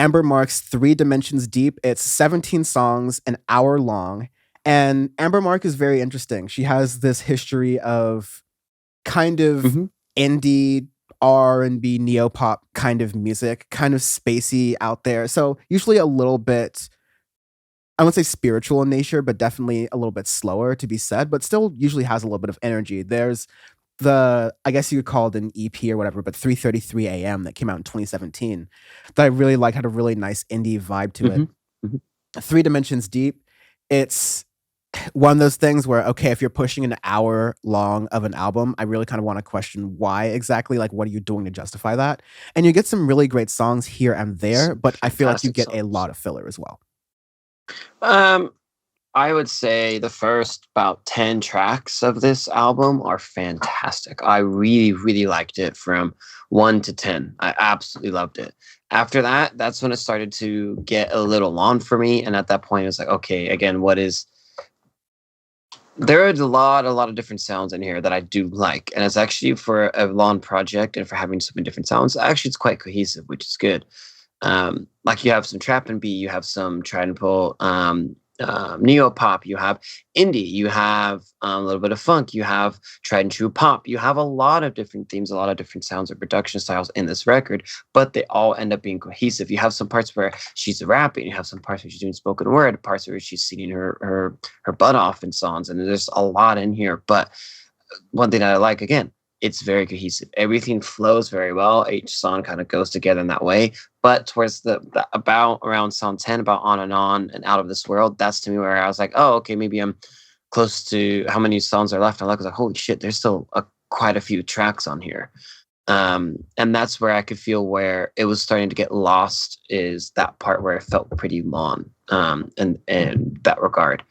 Amber Mark's 3 Dimensions Deep. It's 17 songs, an hour long. And Amber Mark is very interesting. She has this history of kind of Mhm. indie R&B neo-pop kind of music, kind of spacey out there. So usually a little bit, I wouldn't say spiritual in nature, but definitely a little bit slower to be said, but still usually has a little bit of energy. There's I guess you could call it an EP or whatever, but 3:33 a.m. that came out in 2017 that I really liked, had a really nice indie vibe to it. Mhm. Mhm. 3 Dimensions Deep, it's one of those things where, okay, if you're pushing an hour long of an album, I really kind of want to question why exactly, like, what are you doing to justify that? And you get some really great songs here and there, Some but I feel like you fantastic get a songs. lot of filler as well. Um, I would say the first about 10 tracks of this album are fantastic. I really, really liked it from 1 to 10. I absolutely loved it. After that, that's when it started to get a little long for me. And at that point, it was like, okay, again, what is there are a lot of different sounds in here that I do like, and it's actually for a long project and for having so many different sounds. Actually, it's quite cohesive, which is good. Like you have some trap and B, you have some try and pull neo pop, you have indie, you have a little bit of funk, you have tried and true pop, you have a lot of different themes, a lot of different sounds or production styles in this record, but they all end up being cohesive. You have some parts where she's rapping, you have some parts where she's doing spoken word, parts where she's singing her butt off in songs, and there's a lot in here. But one thing that I like, again, it's very cohesive. Everything flows very well. Each song kind of goes together in that way. But towards the about around song 10, about on and out of this world, that's to me where I was like, oh, okay, maybe I'm close to how many songs are left. And I was like, holy shit, there's still quite a few tracks on here. And that's where I could feel where it was starting to get lost, is that part where it felt pretty long, in that regard.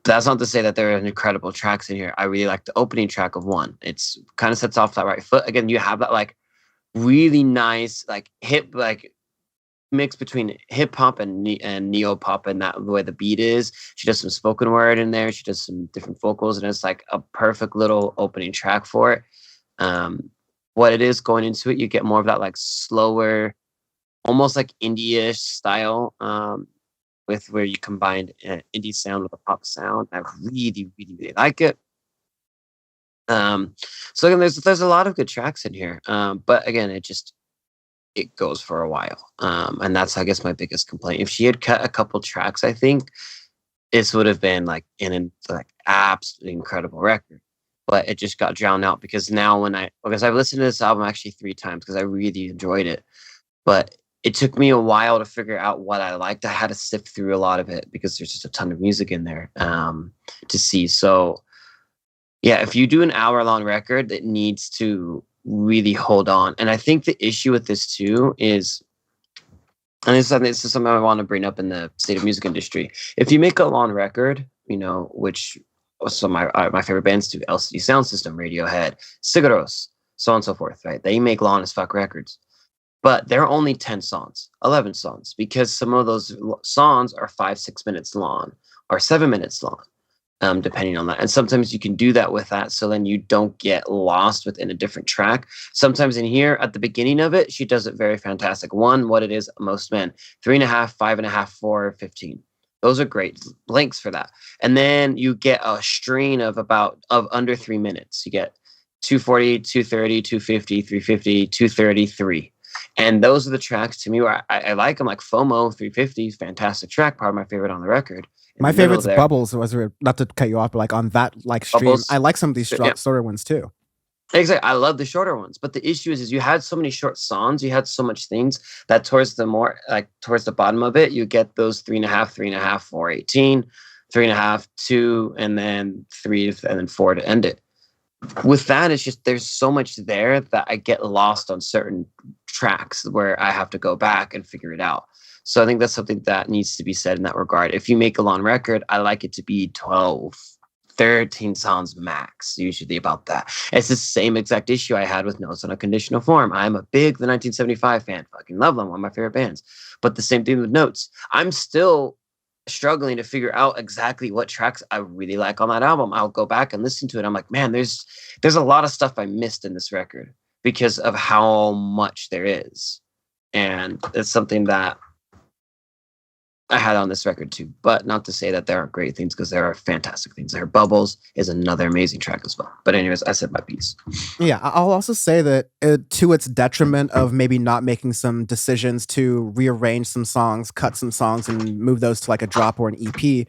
But that's not to say that there are incredible tracks in here. I really like the opening track of One. It's kind of sets off that right foot. Again, you have that like really nice like hip like mix between hip hop and neo pop, and that the way the beat is. She does some spoken word in there. She does some different vocals, and it's like a perfect little opening track for it. Um, what it is going into it, you get more of that like slower, almost like indie-ish style, with where you combined indie sound with a pop sound. I really, really, really like it. Um, so again, there's a lot of good tracks in here, but again, it goes for a while, and that's I guess my biggest complaint. If she had cut a couple tracks, I think this would have been like an like absolutely incredible record. But it just got drowned out because now because I've listened to this album actually 3 times because I really enjoyed it, but it took me a while to figure out what I liked. I had to sift through a lot of it because there's just a ton of music in there, to see. So yeah, if you do an hour-long record, it needs to really hold on. And I think the issue with this too is, and this is something I want to bring up in the state of music industry. If you make a long record, which some of my favorite bands do, LCD Sound System, Radiohead, Sigaros, so on and so forth, right? They make long as fuck records. But they're only 10 songs, 11 songs, because some of those songs are 5-6 minutes long or 7 minutes long, depending on that. And sometimes you can do that with that, so then you don't get lost within a different track. Sometimes in here, at the beginning of it, she does it very fantastic. One, what it is, most men, 3.5, 5.5, 4, 15. Those are great lengths for that. And then you get a string of under 3 minutes. You get 240, 230, 250, 350, 233. And those are the tracks to me where I like them, like FOMO 350, fantastic track, probably my favorite on the record. In My the middle favorite's there, Bubbles. Not to cut you off, but like on that like stream, I Bubbles. like some of these Yeah, shorter ones too. exactly. I love the shorter ones, but the issue is you had so many short songs, you had so much things that towards the bottom of it, you get those 3.5, 3.5, 4:18, 3.5, 2, and then 3, and then 4 to end it. With that, it's just there's so much there that I get lost on certain tracks where I have to go back and figure it out. So I think that's something that needs to be said in that regard. If you make a long record, I like it to be 12, 13 songs max, usually about that. It's the same exact issue I had with Notes on a Conditional Form. I'm a big The 1975 fan. Fucking love them. One of my favorite bands. But the same thing with Notes. I'm still struggling to figure out exactly what tracks I really like on that album. I'll go back and listen to it. I'm like, man, there's a lot of stuff I missed in this record because of how much there is. And it's something that I had on this record too. But not to say that there aren't great things, because there are fantastic things. There, Bubbles is another amazing track as well. But anyways, I said my piece. Yeah, I'll also say that to its detriment of maybe not making some decisions to rearrange some songs, cut some songs, and move those to like a drop or an EP,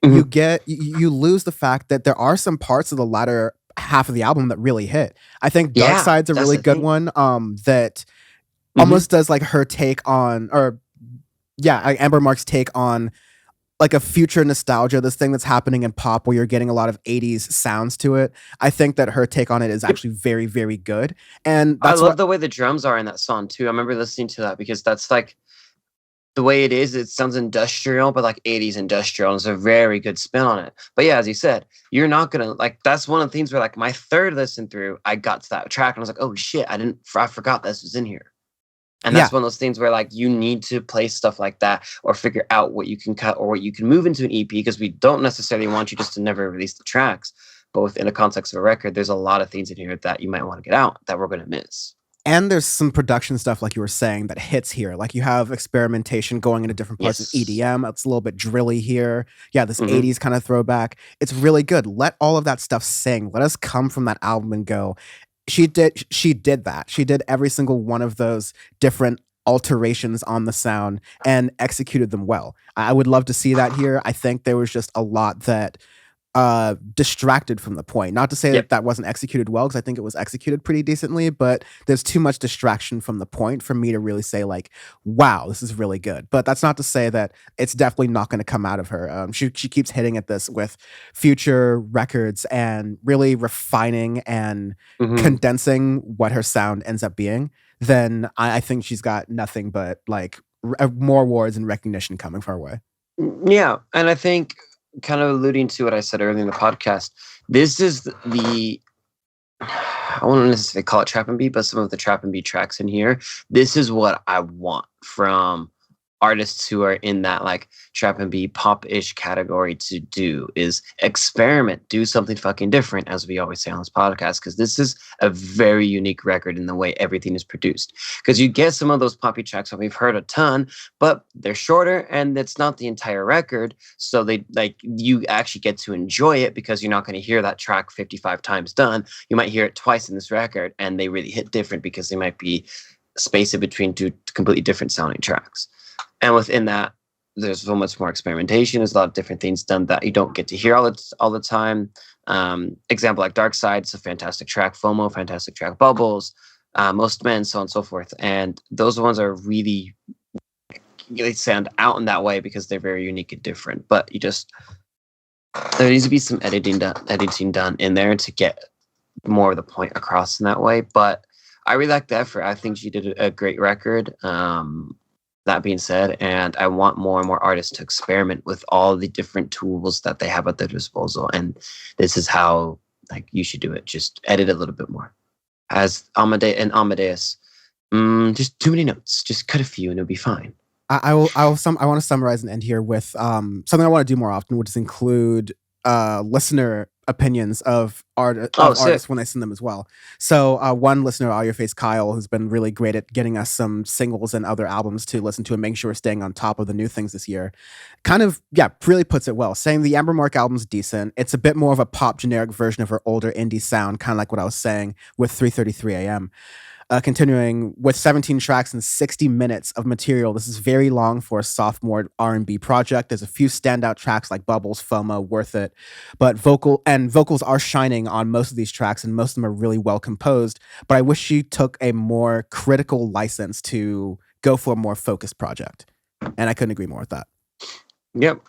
Mhm. you lose the fact that there are some parts of the latter half of the album that really hit. I think Dark Yeah, Side's a that's really the good thing. one. That Hmm. almost does like her take on, or yeah, like Amber Mark's take on like a future nostalgia, this thing that's happening in pop where you're getting a lot of 80s sounds to it. I think that her take on it is Yep. actually very, very good. And I that's love what, the way the drums are in that song too. I remember listening to that because that's like the way it is. It sounds industrial, but like 80s industrial. And it's a very good spin on it. But yeah, as you said, you're not gonna like. That's one of the things where like my third listen through, I got to that track and I was like, oh shit, I forgot this was in here. And yeah. that's one of those things where like you need to play stuff like that or figure out what you can cut or what you can move into an EP, because we don't necessarily want you just to never release the tracks. But within the context of a record, there's a lot of things in here that you might want to get out that we're going to miss. And there's some production stuff, like you were saying, that hits here. Like you have experimentation going into different parts of Yes. EDM. It's a little bit drilly here. Yeah, this Hmm. 80s kind of throwback. It's really good. Let all of that stuff sing. Let us come from that album and go. She did that. She did every single one of those different alterations on the sound and executed them well. I would love to see that here. I think there was just a lot that distracted from the point. Not to say that Yep. that wasn't executed well, because I think it was executed pretty decently, but there's too much distraction from the point for me to really say like, wow, this is really good. But that's not to say that it's definitely not going to come out of her. She keeps hitting at this with future records and really refining and Hmm. condensing what her sound ends up being. Then I think she's got nothing but like more awards and recognition coming her way. Yeah. And I think, kind of alluding to what I said earlier in the podcast, this is the I won't necessarily call it trap and beat, but some of the trap and beat tracks in here. This is what I want from artists who are in that like trap and beat pop-ish category to do, is experiment, do something fucking different, as we always say on this podcast, because this is a very unique record in the way everything is produced. Because you get some of those poppy tracks that we've heard a ton, but they're shorter and it's not the entire record. So they like you actually get to enjoy it because you're not going to hear that track 55 times done. You might hear it twice in this record and they really hit different because they might be spaced in between two completely different sounding tracks. And within that, there's so much more experimentation. There's a lot of different things done that you don't get to hear all the time. Example like Dark Side, it's a fantastic track. FOMO, fantastic track. Bubbles, Most Men, so on and so forth. And those ones are really, they stand out in that way because they're very unique and different. But there needs to be some editing done in there to get more of the point across in that way. But I really like the effort. I think she did a great record. That being said, and I want more and more artists to experiment with all the different tools that they have at their disposal. And this is how like you should do it. Just edit a little bit more. As Amadeus, just too many notes. Just cut a few and it'll be fine. I want to summarize and end here with something I want to do more often, which is include listener opinions Oh, of sick. artists when they send them as well. So one listener, Audioface Kyle, who's been really great at getting us some singles and other albums to listen to and making sure we're staying on top of the new things this year, kind of really puts it well, saying the Amber Mark album's decent. It's a bit more of a pop generic version of her older indie sound, kind of like what I was saying with 3:33 a.m. Continuing with 17 tracks and 60 minutes of material. This is very long for a sophomore R&B project. There's a few standout tracks like Bubbles, FOMO, Worth It, but vocals are shining on most of these tracks, and most of them are really well composed. But I wish she took a more critical license to go for a more focused project, and I couldn't agree more with that. Yep.